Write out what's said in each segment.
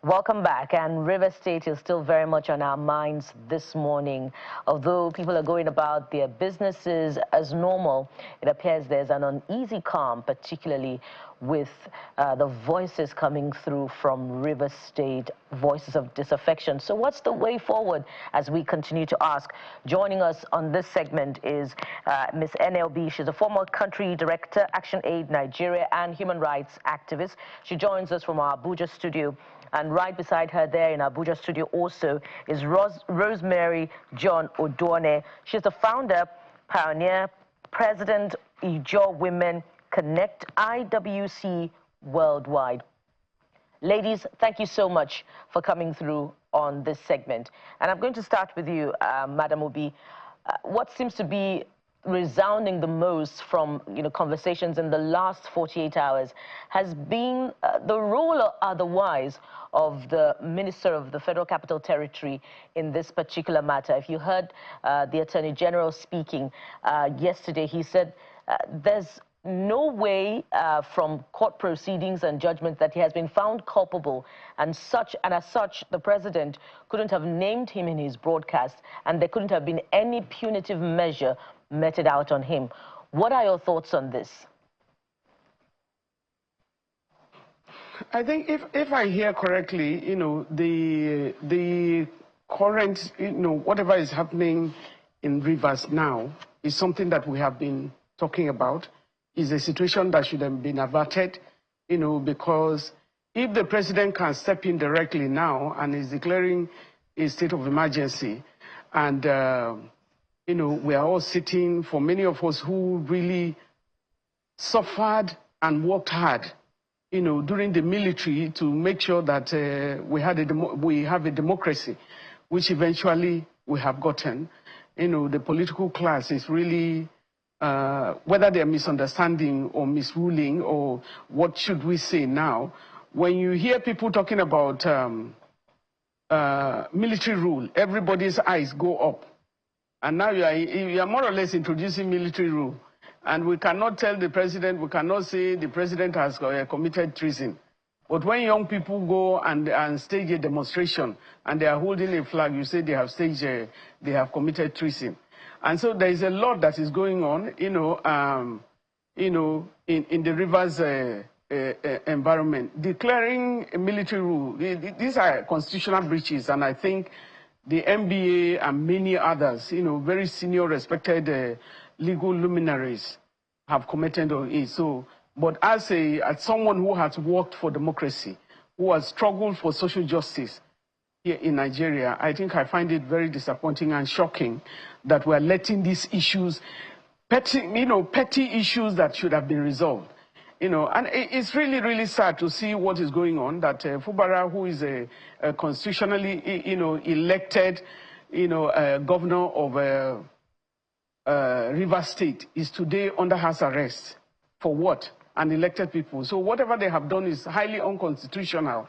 Welcome back. And River State is still very much on our minds this morning. Although people are going about their businesses as normal, it appears there's an uneasy calm, particularly with the voices coming through from River State, voices of disaffection. So what's the way forward as we continue to ask? Joining us on this segment is Ms. NLB. She's a former country director, Action Aid Nigeria, and human rights activist. She joins us from our Abuja studio. And right beside her there in Abuja studio also is Rosemary John Odone. She's the founder, pioneer, president, Ijaw Women Connect IWC Worldwide. Ladies, thank you so much for coming through on this segment. And I'm going to start with you, Madam Obi. What seems to be resounding the most from conversations in the last 48 hours has been the role or otherwise of the Minister of the Federal Capital Territory in this particular matter. If you heard the Attorney General speaking yesterday, he said there's no way from court proceedings and judgment that he has been found culpable, and as such the president couldn't have named him in his broadcast, and there couldn't have been any punitive measure meted out on him. What are your thoughts on this? I think if I hear correctly, the current, whatever is happening in Rivers now is something that we have been talking about, is a situation that should have been averted, because if the president can step in directly now and is declaring a state of emergency, and we are all sitting, for many of us who really suffered and worked hard, during the military to make sure that we have a democracy, which eventually we have gotten. The political class is really, whether they're misunderstanding or misruling or what should we say now, when you hear people talking about military rule, everybody's eyes go up. And now you are more or less introducing military rule. And we cannot tell the president, we cannot say the president has committed treason. But when young people go and stage a demonstration and they are holding a flag, you say they have committed treason. And so there is a lot that is going on, in the Rivers environment. Declaring a military rule, these are constitutional breaches, and I think the NBA and many others, very senior, respected legal luminaries have commented on it. So, but as someone who has worked for democracy, who has struggled for social justice here in Nigeria, I think I find it very disappointing and shocking that we are letting these issues, petty issues that should have been resolved. And it's really, really sad to see what is going on, that Fubara, who is a constitutionally, elected, governor of Rivers State, is today under house arrest. For what? Unelected people. So whatever they have done is highly unconstitutional.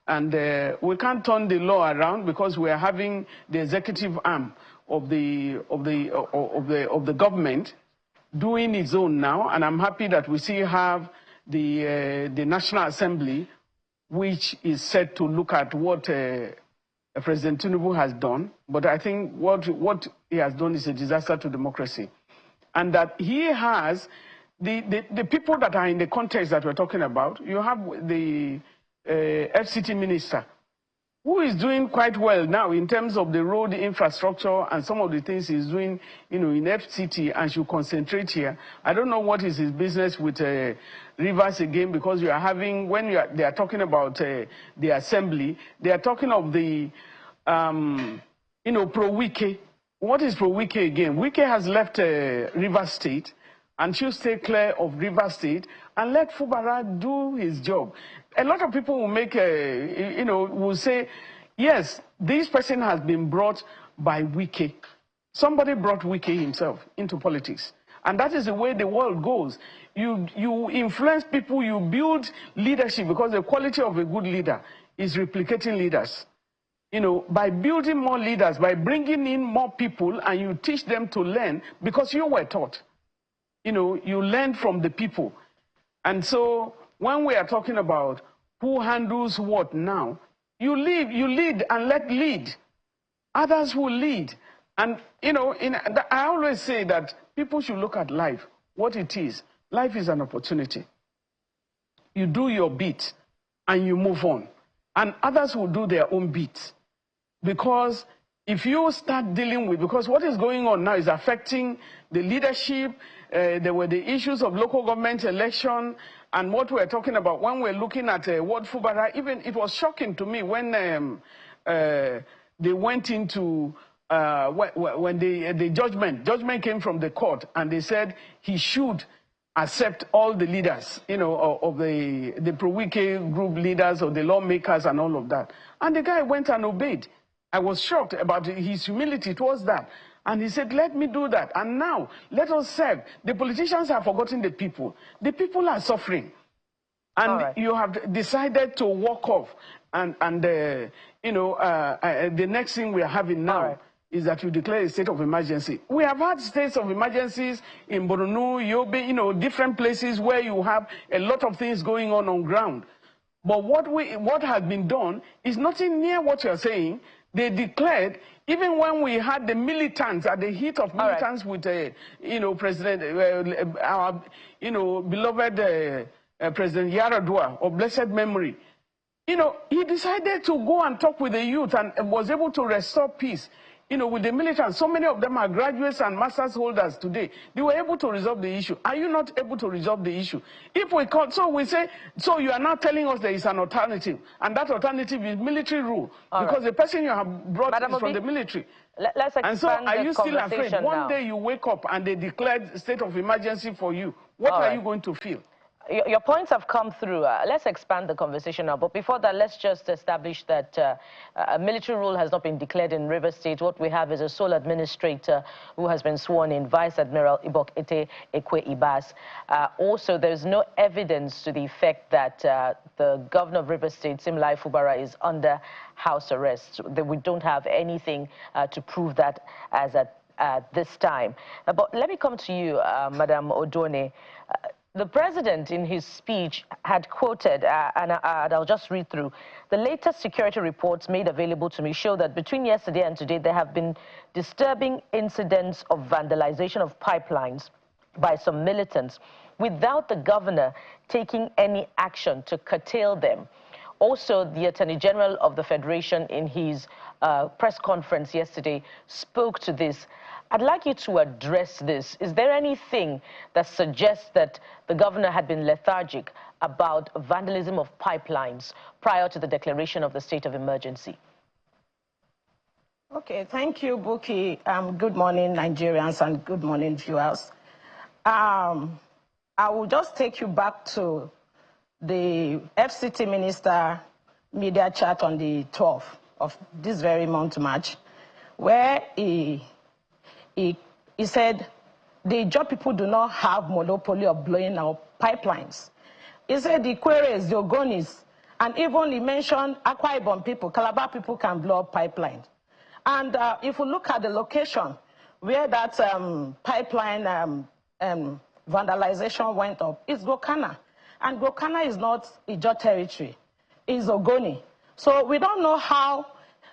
And we can't turn the law around because we are having the executive arm of the government doing its own now, and I'm happy that we still have the National Assembly, which is set to look at what President Tinubu has done. But I think what he has done is a disaster to democracy, and that he has the people that are in the context that we're talking about. You have the FCT minister, who is doing quite well now in terms of the road infrastructure and some of the things he's doing, in FCT, and should concentrate here. I don't know what is his business with Rivers again, because you are having, they are talking about the assembly, they are talking of the, pro-Wike. What is pro-Wike again? Wike has left Rivers State and should stay clear of Rivers State and let Fubara do his job. A lot of people will make will say, yes, this person has been brought by Wike. Somebody brought Wike himself into politics. And that is the way the world goes. You influence people, you build leadership, because the quality of a good leader is replicating leaders. By building more leaders, by bringing in more people, and you teach them to learn because you were taught. You learn from the people. And so when we are talking about who handles what now, You lead and let lead. Others will lead. And, you know, I always say that people should look at life, what it is. Life is an opportunity. You do your bit and you move on. And others will do their own bit. Because if you start dealing with, because what is going on now is affecting the leadership. There were the issues of local government election and what we're talking about when we're looking at what Fubara, even it was shocking to me when they went into, when the judgment came from the court and they said he should accept all the leaders, you know, of the pro-Wike group leaders or the lawmakers and all of that. And the guy went and obeyed. I was shocked about his humility towards that. And he said, let me do that. And now, let us serve. The politicians have forgotten the people. The people are suffering. And you have decided to walk off. And you know, the next thing we are having now is that you declare a state of emergency. We have had states of emergencies in Borno, Yobe, you know, different places where you have a lot of things going on ground. But what has been done is nothing near what you're saying. They declared, even when we had the militants, at the heat of militants with, you know, President, our, you know, beloved President Yaradua of blessed memory, you know, he decided to go and talk with the youth and was able to restore peace. You know, with the militants, so many of them are graduates and master's holders today. They were able to resolve the issue. Are you not able to resolve the issue? If we call, so we say, so you are now telling us there is an alternative, and that alternative is military rule, because the person you have brought is from the military. Let's expand. And so are you still afraid? Now. One day you wake up and they declared state of emergency for you. What are you going to feel? Your points have come through. Let's expand the conversation now. But before that, let's just establish that a military rule has not been declared in Rivers State. What we have is a sole administrator who has been sworn in, Vice Admiral Ibok Ete Ekwe Ibas. Also, there's no evidence to the effect that the governor of Rivers State, Simlai Fubara, is under house arrest. We don't have anything to prove that as at this time. But let me come to you, Madam Odone. The president, in his speech, had quoted, and I'll just read through, the latest security reports made available to me show that between yesterday and today, there have been disturbing incidents of vandalization of pipelines by some militants without the governor taking any action to curtail them. Also, the Attorney General of the Federation, in his press conference yesterday, spoke to this. I'd like you to address this. Is there anything that suggests that the governor had been lethargic about vandalism of pipelines prior to the declaration of the state of emergency? Okay, thank you, Buki. Good morning, Nigerians, and good morning, viewers. I will just take you back to the FCT Minister media chat on the 12th of this very month, March, where he said the Ijaw people do not have monopoly of blowing out pipelines. He said the Queries, the Ogonis, and even he mentioned Akwa Ibom people, Calabar people can blow up pipelines. And if we look at the location where that pipeline vandalization went up, it's Gokana. And Gokana is not Ijaw territory, it's Ogoni. So we don't know how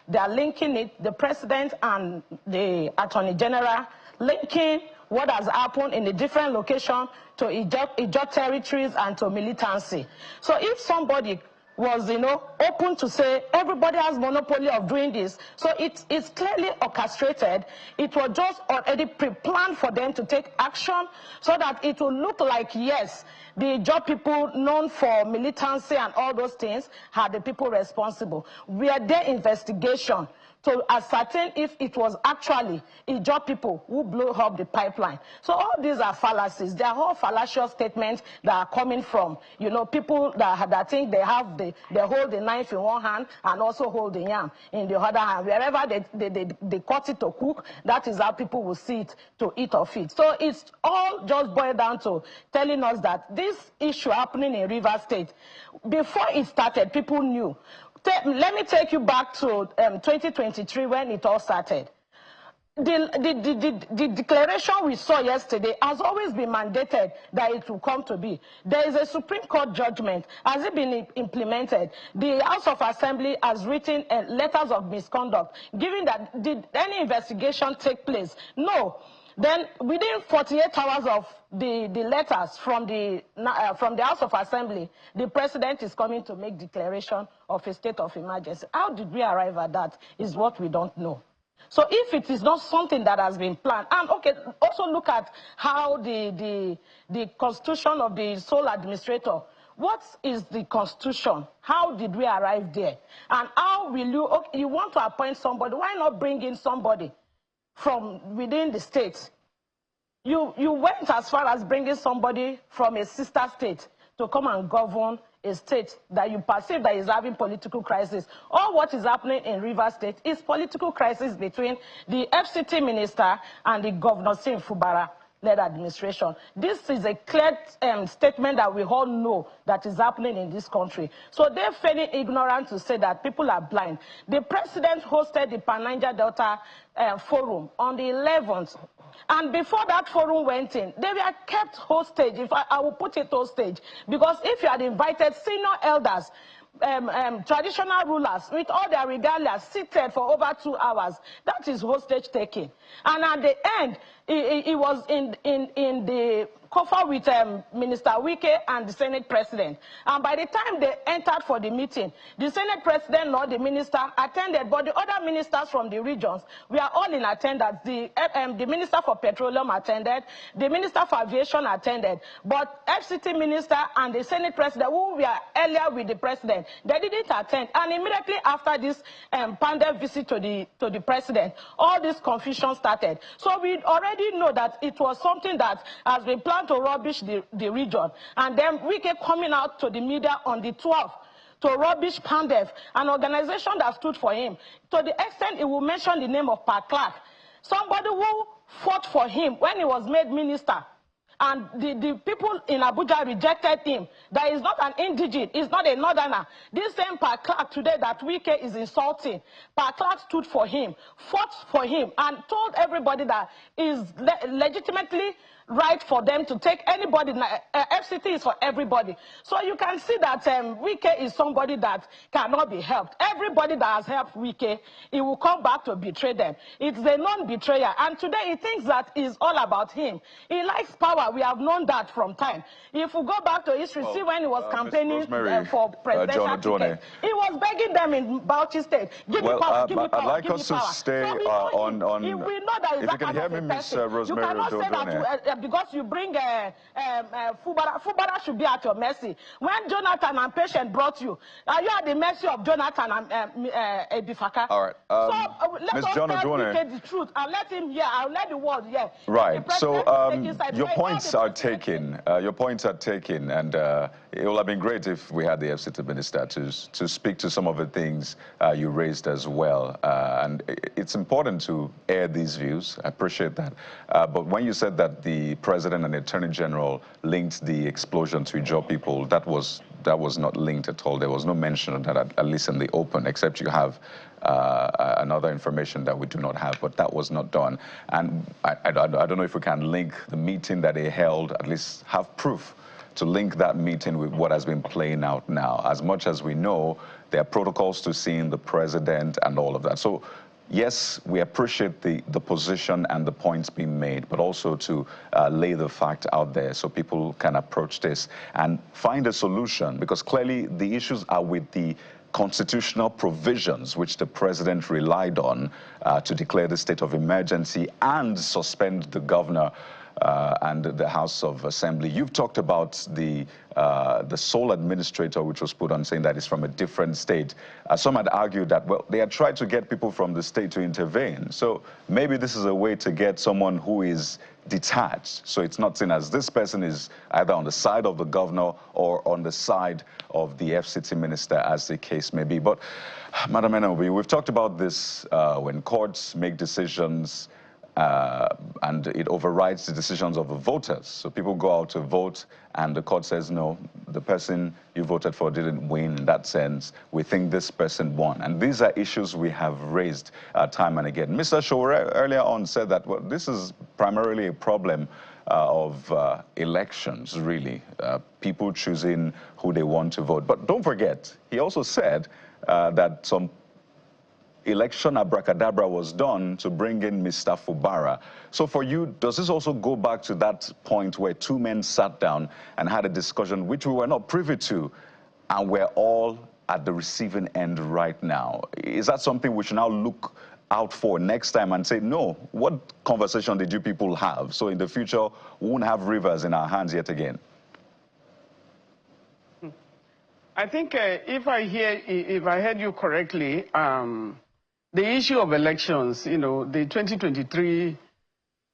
they are linking it, the president and the attorney general, linking what has happened in the different locations to Ijaw territories and to militancy. So if somebody was, you know, open to say everybody has monopoly of doing this, so it's clearly orchestrated. It was just already pre-planned for them to take action so that it will look like, yes, the Ijaw people known for militancy and all those things are the people responsible. We are their investigation to ascertain if it was actually Ijaw people who blew up the pipeline. So all these are fallacies. They are all fallacious statements that are coming from, you know, people that think they have they hold the knife in one hand and also hold the yam in the other hand. Wherever they cut it to cook, that is how people will see it to eat of it. So it's all just boiled down to telling us that this issue happening in Rivers State, before it started, people knew. Let me take you back to 2023 when it all started. The declaration we saw yesterday has always been mandated that it will come to be. There is a Supreme Court judgment. Has it been implemented? The House of Assembly has written letters of misconduct. Given that, did any investigation take place? No. Then within 48 hours of the letters from the House of Assembly, the president is coming to make declaration of a state of emergency. How did we arrive at that is what we don't know. So if it is not something that has been planned, and okay, also look at how the constitution of the sole administrator, what is the constitution? How did we arrive there? And how will you, okay, you want to appoint somebody, why not bring in somebody from within the state? You went as far as bringing somebody from a sister state to come and govern a state that you perceive that is having political crisis. All what is happening in Rivers State is political crisis between the FCT minister and the Governor Fubara-led administration. This is a clear statement that we all know that is happening in this country. So they're feeling ignorant to say that people are blind. The president hosted the Pan-Niger Delta forum on the 11th. And before that forum went in, they were kept hostage. If I will put it hostage, because if you had invited senior elders, traditional rulers with all their regalia seated for over 2 hours, that is hostage taking. And at the end, he was in the confer with Minister Wike and the Senate President. And by the time they entered for the meeting, the Senate President nor the minister attended, but the other ministers from the regions, we are all in attendance. The Minister for Petroleum attended, the Minister for Aviation attended, but FCT Minister and the Senate President, who were earlier with the President, they didn't attend. And immediately after this pandemic visit to the President, all this confusion started. So we already know that it was something that has been planned to rubbish the region. And then Wike coming out to the media on the 12th to rubbish Pandef, an organization that stood for him, to the extent he will mention the name of Pat Clark, somebody who fought for him when he was made minister. And the people in Abuja rejected him. That is not an indigene, he's not a northerner. This same Pat Clark today that Wike is insulting, Pat Clark stood for him, fought for him, and told everybody that is legitimately right for them to take anybody. FCT is for everybody. So you can see that Wike is somebody that cannot be helped. Everybody that has helped Wike, he will come back to betray them. It's a non-betrayer. And today he thinks that it's all about him. He likes power. We have known that from time. If we go back to history, see when he was campaigning for presidential ticket, he was begging them in Bauchi State, give me power, give me power, I'd like give me us to power. stay So we know that if you can hear me, Ms. Rosemary, you cannot say that because you bring Fubara should be at your mercy. When Jonathan and Patient brought you, are you at the mercy of Jonathan and Ebifaka? All right. So let Ms. us tell Wike the truth and let him hear. I'll let the world hear. Right. So your points are taken. Your points are taken, and it would have been great if we had the FCT minister to speak to some of the things you raised as well. And it's important to air these views. I appreciate that. But when you said that the President and the Attorney General linked the explosion to Ijaw people, that was not linked at all. There was no mention of that, at least in the open, except you have another information that we do not have, but that was not done. And I don't know if we can link the meeting that they held, at least have proof to link that meeting with what has been playing out now. As much as we know, there are protocols to seeing the president and all of that. So yes, we appreciate the position and the points being made, but also to lay the fact out there so people can approach this and find a solution, because clearly the issues are with the constitutional provisions which the president relied on to declare the state of emergency and suspend the governor and the House of Assembly. You've talked about the sole administrator, which was put on, saying that it's from a different state. Some had argued that, well, they had tried to get people from the state to intervene. So maybe this is a way to get someone who is detached. So it's not seen as this person is either on the side of the governor or on the side of the FCT minister, as the case may be. But, Madam Enobi, we've talked about this when courts make decisions. and it overrides the decisions of the voters. So people go out to vote, and the court says, no, the person you voted for didn't win in that sense. We think this person won. And these are issues we have raised time and again. Mr. Shore earlier on said that, well, this is primarily a problem of elections, really, people choosing who they want to vote. But don't forget, he also said that some election abracadabra was done to bring in Mr. Fubara. So for you, does this also go back to that point where two men sat down and had a discussion which we were not privy to, and we're all at the receiving end right now? Is that something we should now look out for next time and say, no, what conversation did you people have? So in the future, we won't have rivers in our hands yet again. I think if I heard you correctly, the issue of elections, you know, the 2023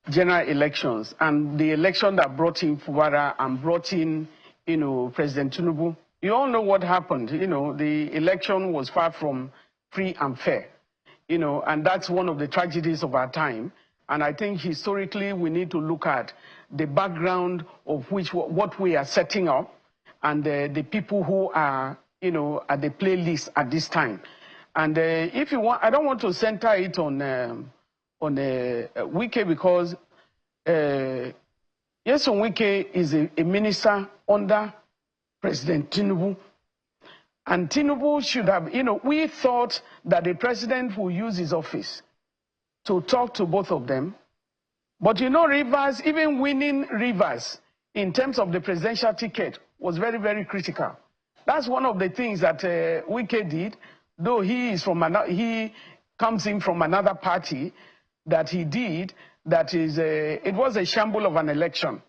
general elections and the election that brought in Fubara and brought in, you know, President Tinubu, you all know what happened. You know, the election was far from free and fair, you know, and that's one of the tragedies of our time. And I think historically we need to look at the background of what we are setting up and the people who are, you know, at the playlist at this time. And if you want, I don't want to center it on Wike, because Nyesom Wike is a minister under President Tinubu. And Tinubu should have, you know, we thought that the president will use his office to talk to both of them. But you know, Rivers, even winning Rivers in terms of the presidential ticket was very, very critical. That's one of the things that Wike did. Though he comes in from another party, that he did, that is, it was a shamble of an election,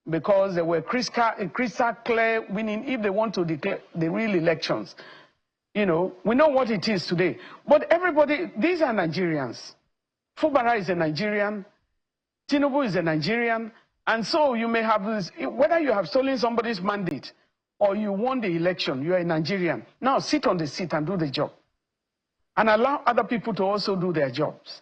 because there were crystal clear winning if they want to declare the real elections. You know, we know what it is today. But everybody, these are Nigerians. Fubara is a Nigerian, Tinubu is a Nigerian, and so you may have this, whether you have stolen somebody's mandate or you won the election, you are a Nigerian. Now sit on the seat and do the job. And allow other people to also do their jobs.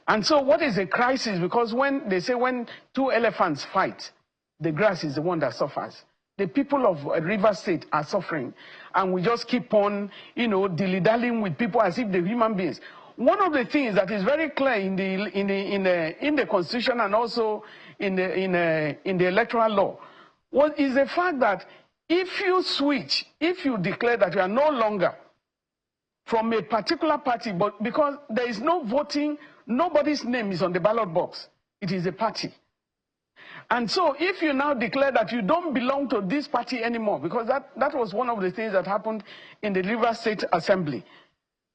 And so what is a crisis? Because when they say when two elephants fight, the grass is the one that suffers. The people of Rivers State are suffering. And we just keep on, you know, dilly-dallying with people as if they're human beings. One of the things that is very clear in the Constitution and also in the electoral law is the fact that if you switch, if you declare that you are no longer from a particular party, but because there is no voting, nobody's name is on the ballot box, it is a party. And so if you now declare that you don't belong to this party anymore, because that was one of the things that happened in the Rivers State Assembly.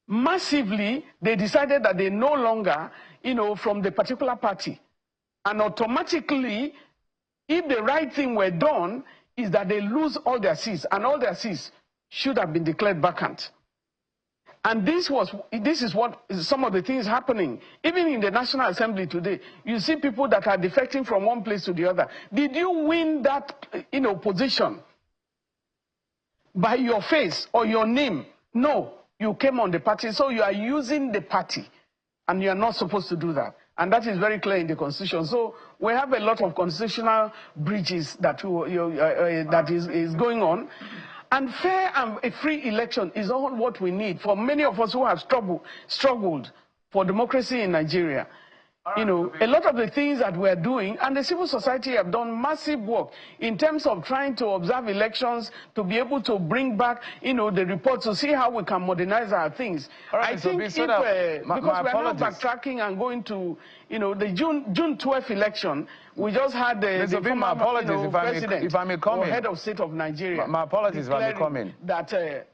Massively, they decided that they no longer, you know, from the particular party. And automatically, if the right thing were done, is that they lose all their seats, and all their seats should have been declared vacant. And this is what some of the things happening. Even in the National Assembly today, you see people that are defecting from one place to the other. Did you win that, you know, position by your face or your name? No, you came on the party, so you are using the party, and you are not supposed to do that. And that is very clear in the Constitution. So we have a lot of constitutional breaches that is going on. And fair and a free election is all what we need for many of us who have struggled for democracy in Nigeria. You know, a lot of the things that we're doing, and the civil society have done massive work in terms of trying to observe elections, to be able to bring back, you know, the reports to see how we can modernize our things. Right, I think because we're not backtracking and going to, you know, the June 12th election, we just had the former president, if I may come in, head of state of Nigeria. My apologies if I may come in. That,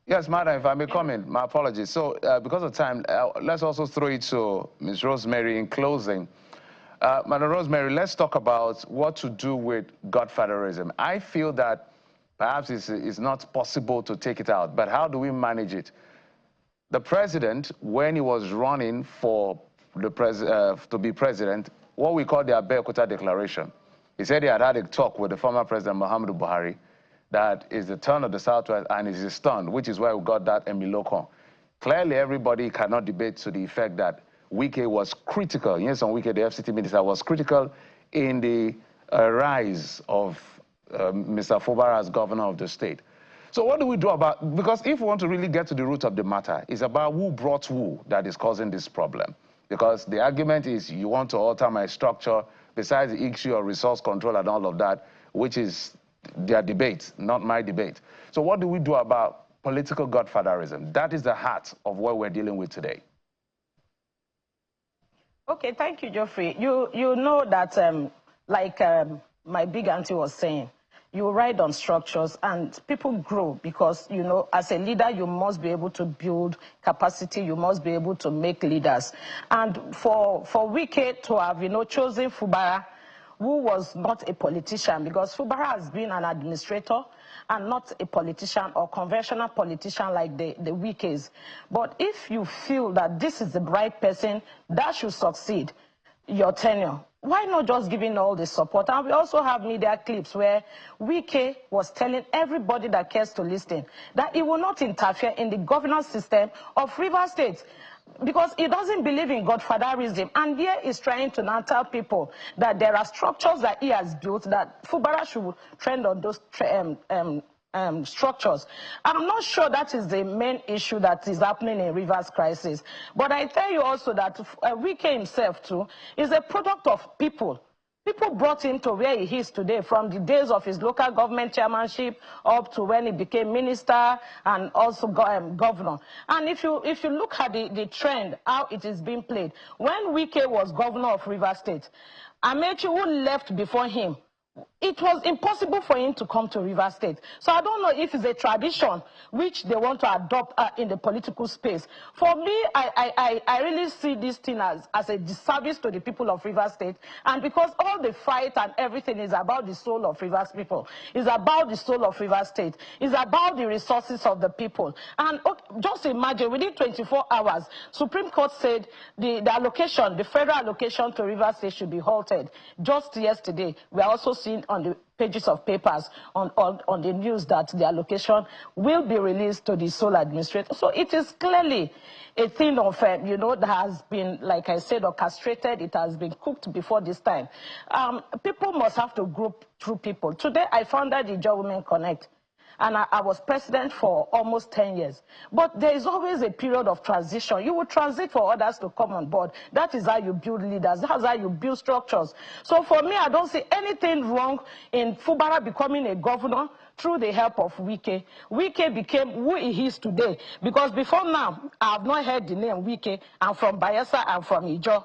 yes, madam, if I may come in, my apologies. So, because of time, let's also throw it to Ms. Rosemary in closing. Madam Rosemary, let's talk about what to do with Godfatherism. I feel that perhaps it's not possible to take it out, but how do we manage it? The president, when he was running for the to be president, what we call the Abeokuta Declaration, he said he had had a talk with the former president, Muhammadu Buhari, that is the turn of the Southwest and is his turn, which is why we got that Emilokon. Clearly, everybody cannot debate to the effect that Wike was critical. Yes, on Wike, the FCT minister, was critical in the rise of Mr. Fubara as governor of the state. So what do we do about, because if we want to really get to the root of the matter, it's about who brought who that is causing this problem. Because the argument is you want to alter my structure, besides the issue of resource control and all of that, which is their debate, not my debate. So what do we do about political godfatherism? That is the heart of what we're dealing with today. Okay, thank you, Geoffrey. You know that, my big auntie was saying, you ride on structures and people grow because, you know, as a leader, you must be able to build capacity. You must be able to make leaders. And for Wike to have, you know, chosen Fubara, who was not a politician, because Fubara has been an administrator and not a politician or conventional politician like the Wikes. But if you feel that this is the right person that should succeed your tenure, why not just giving all the support? And we also have media clips where Wike was telling everybody that cares to listen that he will not interfere in the governance system of Rivers State, because he doesn't believe in Godfatherism. And here he's trying to now tell people that there are structures that he has built, that Fubara should trend on those structures. I'm not sure that is the main issue that is happening in Rivers crisis. But I tell you also that Wike himself too is a product of people. People brought him to where he is today, from the days of his local government chairmanship up to when he became minister and also governor. And if you look at the trend, how it is being played, when Wike was governor of Rivers State, Amechi, who left before him, it was impossible for him to come to Rivers State. So I don't know if it's a tradition which they want to adopt in the political space. For me, I really see this thing as a disservice to the people of Rivers State. And because all the fight and everything is about the soul of Rivers people, it's about the soul of Rivers State, it's about the resources of the people. And just imagine, within 24 hours, Supreme Court said the allocation, the federal allocation to Rivers State should be halted. Just yesterday, we are also seeing on the pages of papers on the news that the allocation will be released to the sole administrator. So it is clearly a thing of, you know, that has been, like I said, orchestrated. It has been cooked before this time. People must have to group through people. Today, I founded the Ijaw Women Connect, and I was president for almost 10 years. But there is always a period of transition. You will transit for others to come on board. That is how you build leaders. That's how you build structures. So for me, I don't see anything wrong in Fubara becoming a governor through the help of Wike. Wike became who he is today. Because before now, I have not heard the name Wike. I'm from Bayelsa, I'm from Ijaw.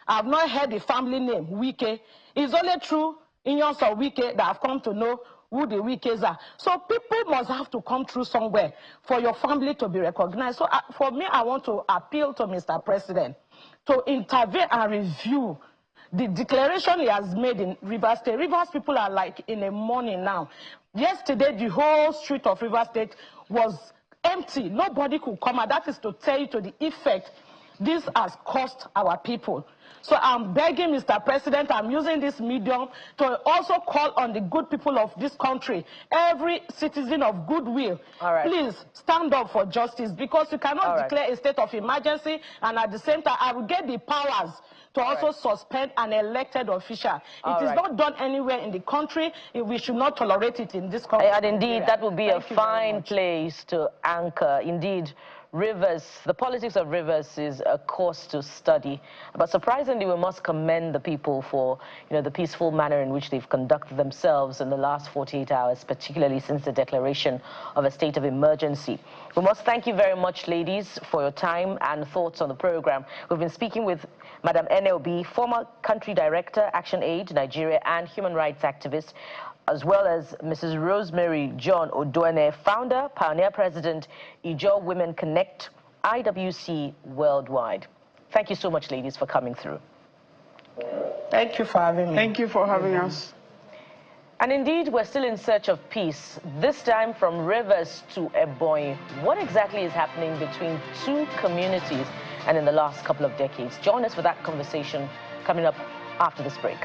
I have not heard the family name Wike. It's only through Inyons of Wike that I've come to know who the Wikes are. So people must have to come through somewhere for your family to be recognized. So for me, I want to appeal to Mr. President to intervene and review the declaration he has made in Rivers State. Rivers people are like in a mourning now. Yesterday, the whole street of Rivers State was empty. Nobody could come out. That is to tell you to the effect this has cost our people. So I'm begging Mr. President, I'm using this medium to also call on the good people of this country, every citizen of goodwill. Please stand up for justice, because you cannot declare a state of emergency and at the same time I will get the powers to also suspend an elected official. It is not done anywhere in the country. We should not tolerate it in this country. And indeed, that would be a fine place to anchor. Indeed, Rivers, the politics of Rivers is a course to study. But surprisingly, we must commend the people for, you know, the peaceful manner in which they've conducted themselves in the last 48 hours, particularly since the declaration of a state of emergency. We must thank you very much, ladies, for your time and thoughts on the program. We've been speaking with Madam NLB, former country director, Action Aid, Nigeria, and human rights activist, as well as Mrs. Rosemary John Oduene, founder, pioneer president, Ijaw Women Connect, IWC Worldwide. Thank you so much, ladies, for coming through. Thank you for having me. Thank you for having us. And indeed, we're still in search of peace, this time from Rivers to Ebonyi. What exactly is happening between two communities and in the last couple of decades? Join us for that conversation coming up after this break.